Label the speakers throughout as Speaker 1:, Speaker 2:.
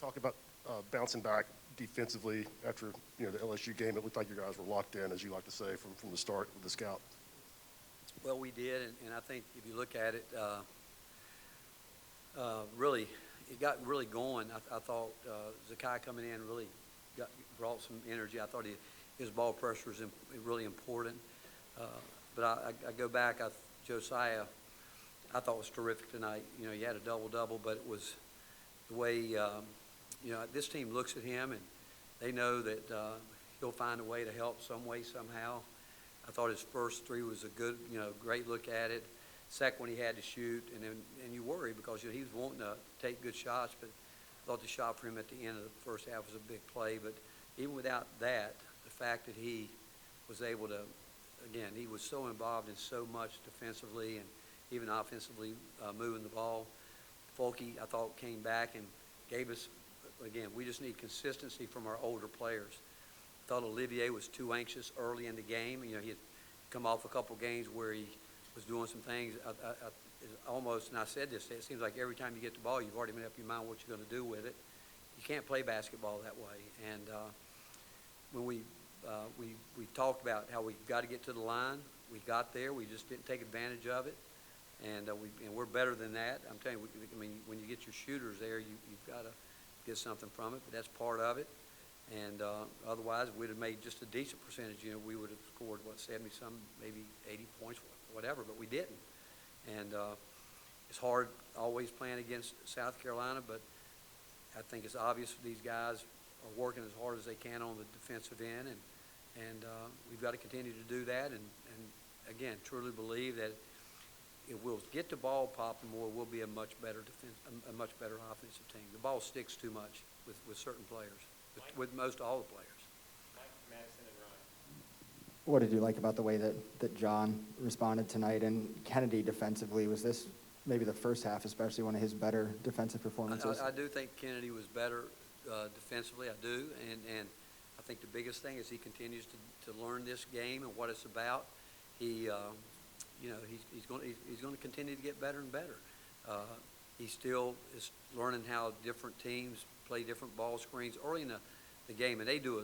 Speaker 1: talk about bouncing back defensively after the LSU game. It looked like you guys were locked in, as you like to say, from the start with the scout.
Speaker 2: Well, we did, and I think if you look at it, really, it got really going. I thought Zakai coming in really brought some energy. I thought his ball pressure was really important. But I go back, Josiah, I thought was terrific tonight. He had a double-double, but it was the way, this team looks at him, and they know that he'll find a way to help some way, somehow. I thought his first three was a good, great look at it. Second one he had to shoot, and you worry because he was wanting to take good shots, but I thought the shot for him at the end of the first half was a big play. But even without that, the fact that he was able to, again, he was so involved in so much defensively and even offensively moving the ball. Folke, I thought, came back and gave us, again, we just need consistency from our older players. I thought Olivier was too anxious early in the game. He had come off a couple games where he was doing some things. Almost, and I said this, it seems like every time you get the ball, you've already made up your mind what you're going to do with it. You can't play basketball that way. And when we talked about how we got to get to the line, we got there. We just didn't take advantage of it. And we're better than that. I'm telling you, when you get your shooters there, you've got to get something from it. But that's part of it. And otherwise, we'd have made just a decent percentage. We would have scored, 70-some, maybe 80 points, whatever, but we didn't. And it's hard always playing against South Carolina, but I think it's obvious these guys are working as hard as they can on the defensive end, and we've got to continue to do that. And again, truly believe that if we'll get the ball popping more, we'll be a much better offensive team. The ball sticks too much with certain players, with most all the players.
Speaker 3: Mike, Madison, and Ryan.
Speaker 4: What did you like about the way that John responded tonight? And Kennedy defensively, was this maybe the first half, especially one of his better defensive performances?
Speaker 2: I do think Kennedy was better defensively. I do, and I think the biggest thing is he continues to learn this game and what it's about. He's going to continue to get better and better. He still is learning how different teams play different ball screens early in the game, and they do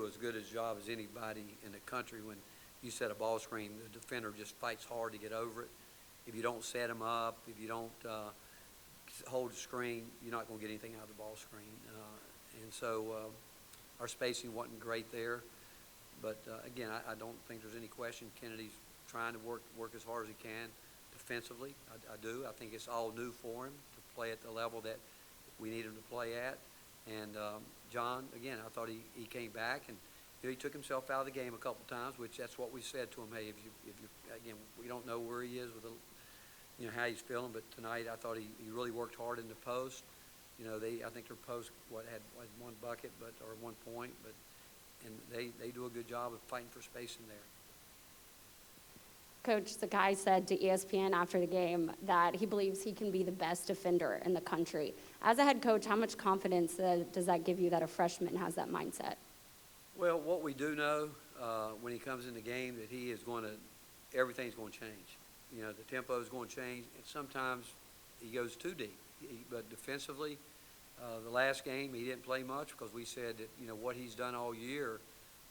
Speaker 2: as good a job as anybody in the country. When you set a ball screen, the defender just fights hard to get over it. If you don't set him up, if you don't hold the screen, you're not going to get anything out of the ball screen. And so our spacing wasn't great there. But, again, I don't think there's any question Kennedy's trying to work as hard as he can defensively. I do. I think it's all new for him to play at the level that we need him to play at. And John, again, I thought he came back and he took himself out of the game a couple times, which that's what we said to him. Hey, if you again, we don't know where he is with how he's feeling, but tonight I thought he really worked hard in the post. I think their post had one bucket or 1 point, and they do a good job of fighting for space in there.
Speaker 5: Coach Zakai said to ESPN after the game that he believes he can be the best defender in the country. As a head coach, how much confidence does that give you that a freshman has that mindset?
Speaker 2: Well, what we do know when he comes in the game that everything's going to change. The tempo is going to change, and sometimes he goes too deep. But defensively, the last game he didn't play much because we said that what he's done all year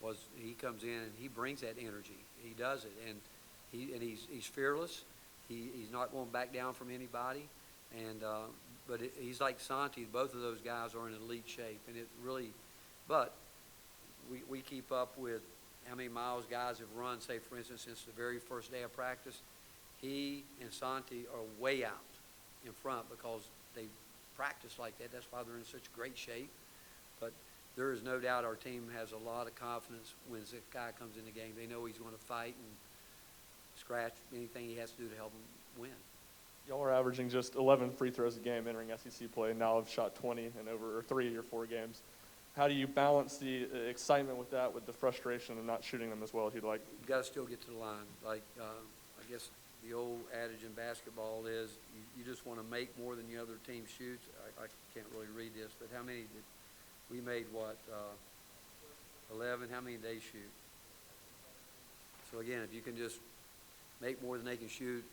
Speaker 2: was he comes in and he brings that energy. He does it, and he's fearless. He's not going to back down from anybody, but he's like Santi. Both of those guys are in elite shape, and it really. But we keep up with how many miles guys have run. Say, for instance, since the very first day of practice, he and Santi are way out in front because they practice like that. That's why they're in such great shape. But there is no doubt our team has a lot of confidence when this guy comes in the game. They know he's going to fight and scratch anything he has to do to help him win.
Speaker 6: Y'all are averaging just 11 free throws a game entering SEC play. Now have shot 20 in over 3 or 4 games. How do you balance the excitement with that, with the frustration of not shooting them as well as you'd like?
Speaker 2: You've got to still get to the line. Like, I guess the old adage in basketball is you just want to make more than the other team shoots. I can't really read this, but how many did we made, 11? How many did they shoot? So, again, if you can just make more than they can shoot,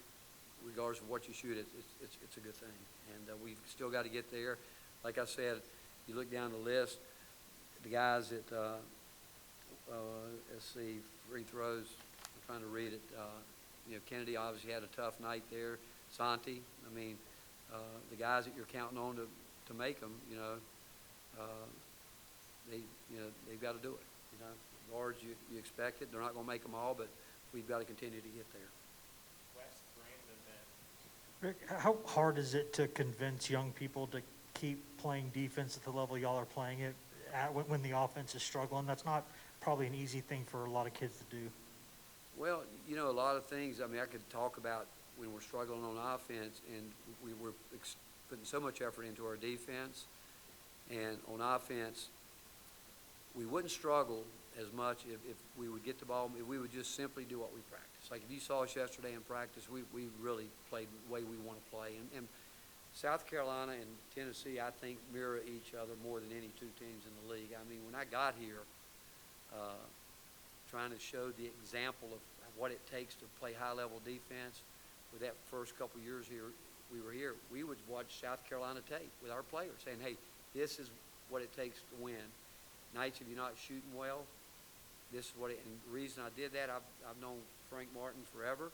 Speaker 2: regardless of what you shoot, it's a good thing. And we've still got to get there. Like I said, you look down the list, the guys that, let's see, free throws, I'm trying to read it. Kennedy obviously had a tough night there. Santi, I mean, the guys that you're counting on to make them, they've got to do it. Guards, you expect it. They're not going to make them all, but we've got to continue to get there.
Speaker 3: West, Brandon, then.
Speaker 7: Rick, how hard is it to convince young people to keep playing defense at the level y'all are playing it at when the offense is struggling? That's not probably an easy thing for a lot of kids to do.
Speaker 2: Well, a lot of things, I could talk about when we're struggling on offense, and we were putting so much effort into our defense, and on offense, we wouldn't struggle as much if we would get the ball, if we would just simply do what we practice. Like if you saw us yesterday in practice, we really played the way we want to play. And South Carolina and Tennessee, I think, mirror each other more than any two teams in the league. When I got here, trying to show the example of what it takes to play high-level defense, with that first couple years here, we would watch South Carolina tape with our players saying, hey, this is what it takes to win. Nights if you're not shooting well, this is what and the reason I did that, I've known Frank Martin forever.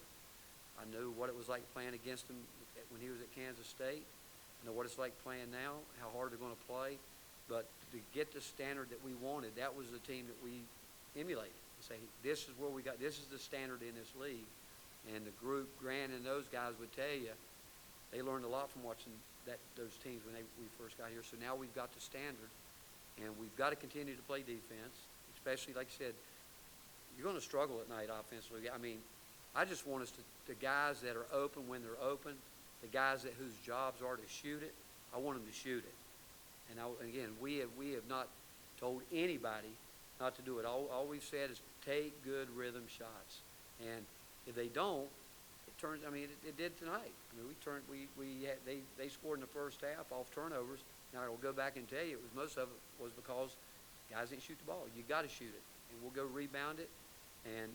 Speaker 2: I knew what it was like playing against him when he was at Kansas State. I know what it's like playing now, how hard they're going to play. But to get the standard that we wanted, that was the team that we emulated. Say, this is where we got, this is the standard in this league. And the group, Grant and those guys would tell you, they learned a lot from watching those teams when we first got here. So now we've got the standard, and we've got to continue to play defense, especially, like I said, you're going to struggle at night offensively. I just want us the guys that are open when they're open, the guys whose jobs are to shoot it, I want them to shoot it. And again, we have not told anybody not to do it. All we've said is take good rhythm shots. And if they don't, it turns. It did tonight. They scored in the first half off turnovers. Now I'll go back and tell you, most of it was because guys didn't shoot the ball. You got to shoot it, and we'll go rebound it. And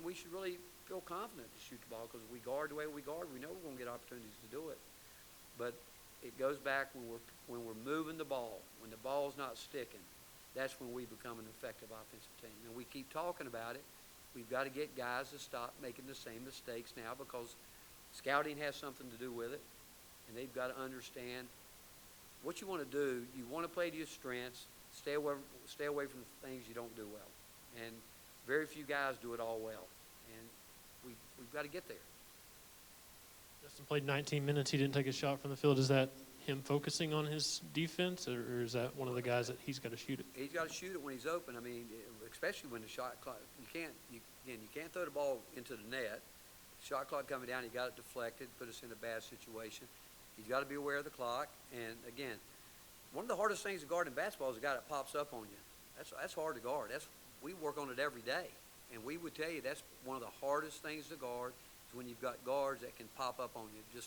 Speaker 2: we should really feel confident to shoot the ball because we guard the way we guard. We know we're going to get opportunities to do it. But it goes back when we're moving the ball, when the ball's not sticking. That's when we become an effective offensive team. And we keep talking about it. We've got to get guys to stop making the same mistakes now because scouting has something to do with it. And they've got to understand what you want to do. You want to play to your strengths. Stay away from the things you don't do well. And very few guys do it all well. And we've got to get there.
Speaker 8: Justin played 19 minutes. He didn't take a shot from the field. Is that him focusing on his defense, or is that one of the guys that he's got to shoot it?
Speaker 2: He's got to shoot it when he's open. Especially when the shot clock. You can't throw the ball into the net. Shot clock coming down, he got it deflected, put us in a bad situation. He's got to be aware of the clock. And again, one of the hardest things to guard in basketball is a guy that pops up on you. That's hard to guard. We work on it every day, and we would tell you that's one of the hardest things to guard is when you've got guards that can pop up on you.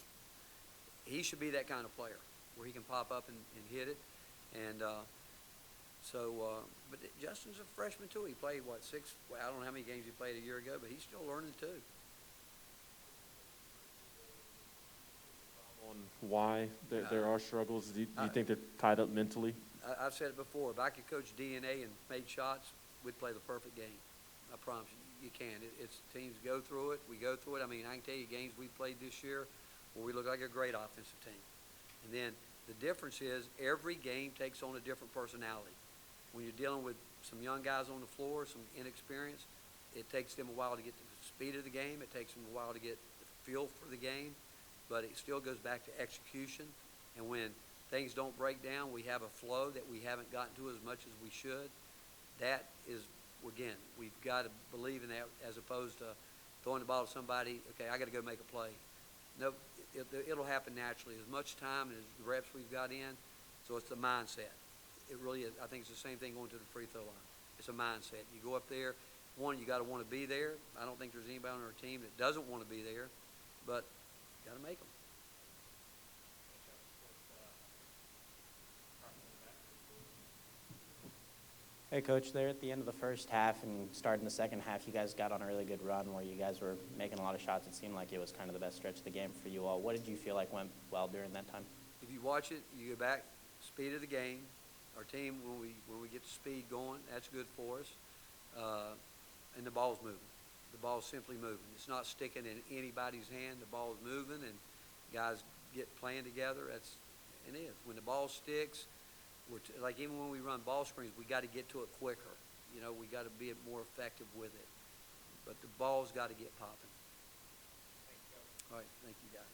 Speaker 2: He should be that kind of player where he can pop up and hit it. And but Justin's a freshman too. He played six? Well, I don't know how many games he played a year ago, but he's still learning too.
Speaker 9: On why there are struggles, do you think they're tied up mentally?
Speaker 2: I've said it before. If I could coach DNA and made shots, we'd play the perfect game. I promise you, you can. It's teams go through it. We go through it. I can tell you games we played this year where we look like a great offensive team. And then the difference is every game takes on a different personality. When you're dealing with some young guys on the floor, some inexperience, it takes them a while to get the speed of the game. It takes them a while to get the feel for the game. But it still goes back to execution. And when things don't break down, we have a flow that we haven't gotten to as much as we should. That is, again, we've got to believe in that as opposed to throwing the ball to somebody, okay, I got to go make a play. No, it'll happen naturally. As much time and as the reps we've got in, so it's the mindset. It really is. I think it's the same thing going to the free throw line. It's a mindset. You go up there, one, you got to want to be there. I don't think there's anybody on our team that doesn't want to be there, but you got to make them.
Speaker 10: Hey, Coach, there at the end of the first half and starting the second half, you guys got on a really good run where you guys were making a lot of shots. It seemed like it was kind of the best stretch of the game for you all. What did you feel like went well during that time?
Speaker 2: If you watch it, you go back, speed of the game. Our team, when we get the speed going, that's good for us. And the ball's moving. The ball's simply moving. It's not sticking in anybody's hand. The ball's moving, and guys get playing together. It is. When the ball sticks, like even when we run ball screens, we got to get to it quicker. We got to be more effective with it. But the ball's got to get popping. All right, thank you guys.